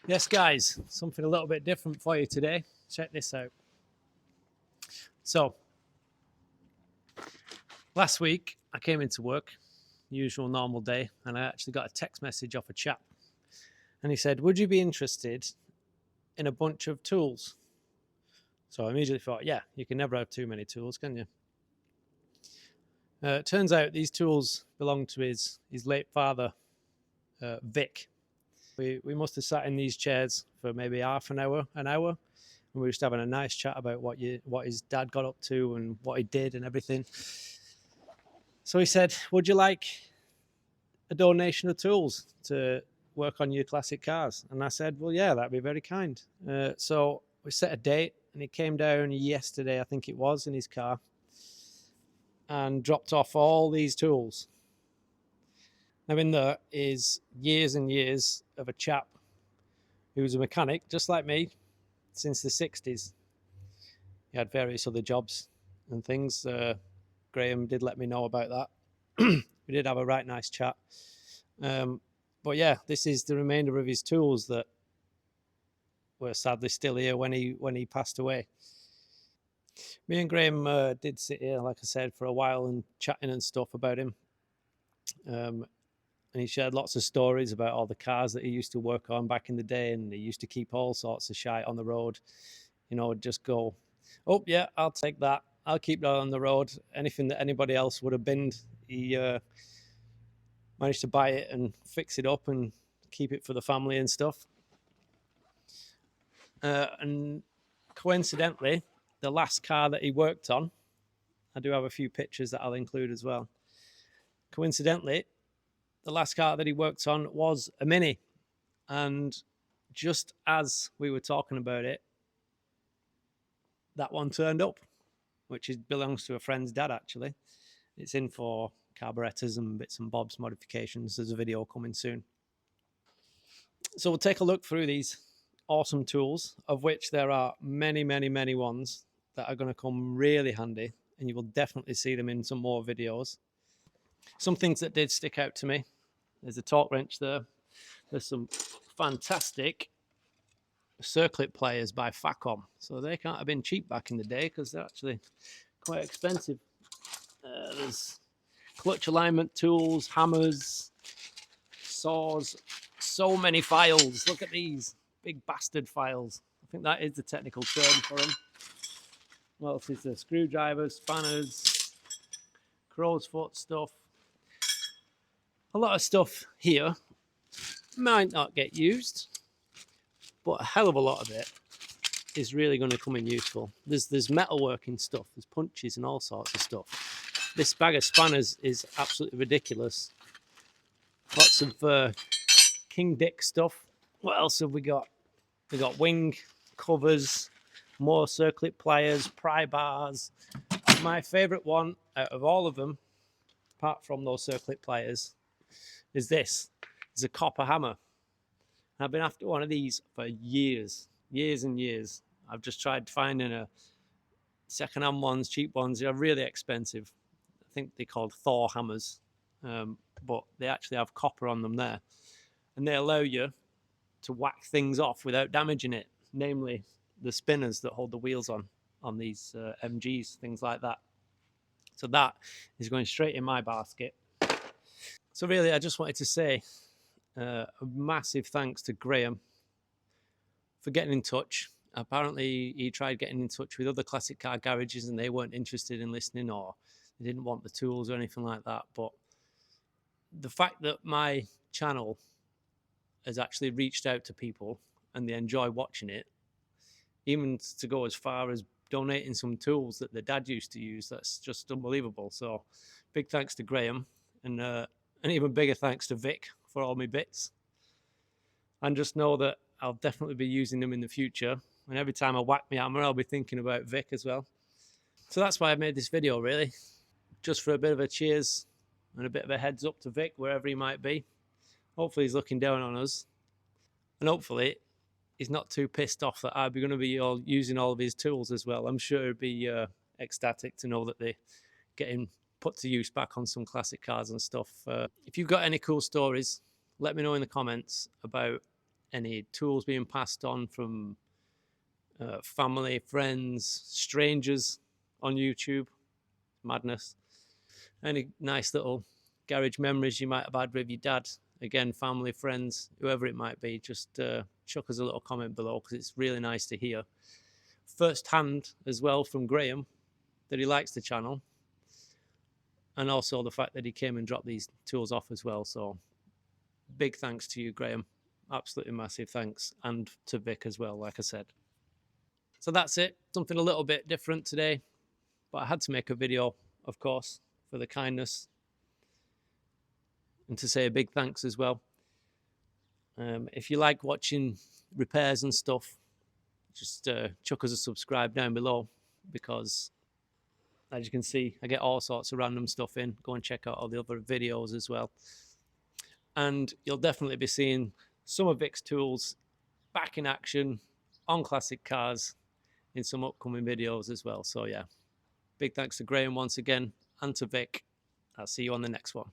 Yes, guys, something a little bit different for you today. Check this out. So, last week I came into work, usual normal day, and I actually got a text message off a chap. And he said, "Would you be interested in a bunch of tools?" So I immediately thought, yeah, you can never have too many tools, can you? It turns out these tools belong to his late father, Vic. We must have sat in these chairs for maybe half an hour, and we were just having a nice chat about what his dad got up to and what he did and everything. So he said, "Would you like a donation of tools to work on your classic cars?" And I said, "Well, yeah, that'd be very kind." So we set a date, and he came down yesterday, I think it was, in his car, and dropped off all these tools. Now in there is years and years of a chap who was a mechanic, just like me, since the 60s. He had various other jobs and things. Graeme did let me know about that. We did have a right nice chat. But yeah, this is the remainder of his tools that were sadly still here when he passed away. Me and Graeme did sit here, like I said, for a while and chatting and stuff about him. And he shared lots of stories about all the cars that he used to work on back in the day, and he used to keep all sorts of shite on the road. You know, just go, "Oh yeah, I'll take that. I'll keep that on the road." Anything that anybody else would have binned, he managed to buy it and fix it up and keep it for the family and stuff. And coincidentally, the last car that he worked on, I do have a few pictures that I'll include as well. Coincidentally, the last car that he worked on was a Mini. And just as we were talking about it, that one turned up, which belongs to a friend's dad, actually. It's in for carburetors and bits and bobs modifications. There's a video coming soon. So we'll take a look through these awesome tools, of which there are many, many, many ones that are going to come really handy, and you will definitely see them in some more videos. Some things that did stick out to me. There's a torque wrench there. There's some fantastic circlip pliers by Facom. So they can't have been cheap back in the day because they're actually quite expensive. There's clutch alignment tools, hammers, saws, so many files. Look at these big bastard files. I think that is the technical term for them. What else is there? Screwdrivers, spanners, crow's foot stuff. A lot of stuff here might not get used, but a hell of a lot of it is really going to come in useful. There's metalworking stuff, there's punches and all sorts of stuff. This bag of spanners is absolutely ridiculous. Lots of King Dick stuff. What else have we got? We got wing covers, more circlip pliers, pry bars. My favourite one out of all of them, apart from those circlip pliers, is this. It's a copper hammer. I've been after one of these for years and years. I've just tried finding a second-hand ones, cheap ones. They're really expensive. I think they're called Thor hammers, but they actually have copper on them there, and they allow you to whack things off without damaging it, namely the spinners that hold the wheels on these MGs, things like that. So that is going straight in my basket. So really, I just wanted to say a massive thanks to Graeme for getting in touch. Apparently, he tried getting in touch with other classic car garages and they weren't interested in listening, or they didn't want the tools or anything like that. But the fact that my channel has actually reached out to people and they enjoy watching it, even to go as far as donating some tools that the dad used to use, that's just unbelievable. So big thanks to Graeme, and an even bigger thanks to Vic for all my bits. And just know that I'll definitely be using them in the future. And every time I whack my hammer, I'll be thinking about Vic as well. So that's why I made this video, really. Just for a bit of a cheers and a bit of a heads up to Vic, wherever he might be. Hopefully he's looking down on us. And hopefully he's not too pissed off that I'll be going to be using all of his tools as well. I'm sure he'd be ecstatic to know that they're getting put to use back on some classic cars and stuff. If you've got any cool stories, let me know in the comments about any tools being passed on from family, friends, strangers on YouTube. Madness. Any nice little garage memories you might have had with your dad. Again, family, friends, whoever it might be, just chuck us a little comment below, because it's really nice to hear firsthand as well from Graeme that he likes the channel, and also the fact that he came and dropped these tools off as well. So big thanks to you, Graeme. Absolutely massive thanks. And to Vic as well, like I said. So that's it. Something a little bit different today, but I had to make a video, of course, for the kindness, and to say a big thanks as well. If you like watching repairs and stuff, just chuck us a subscribe down below, because as you can see, I get all sorts of random stuff in. Go and check out all the other videos as well. And you'll definitely be seeing some of Vic's tools back in action on classic cars in some upcoming videos as well. So yeah, big thanks to Graeme once again, and to Vic. I'll see you on the next one.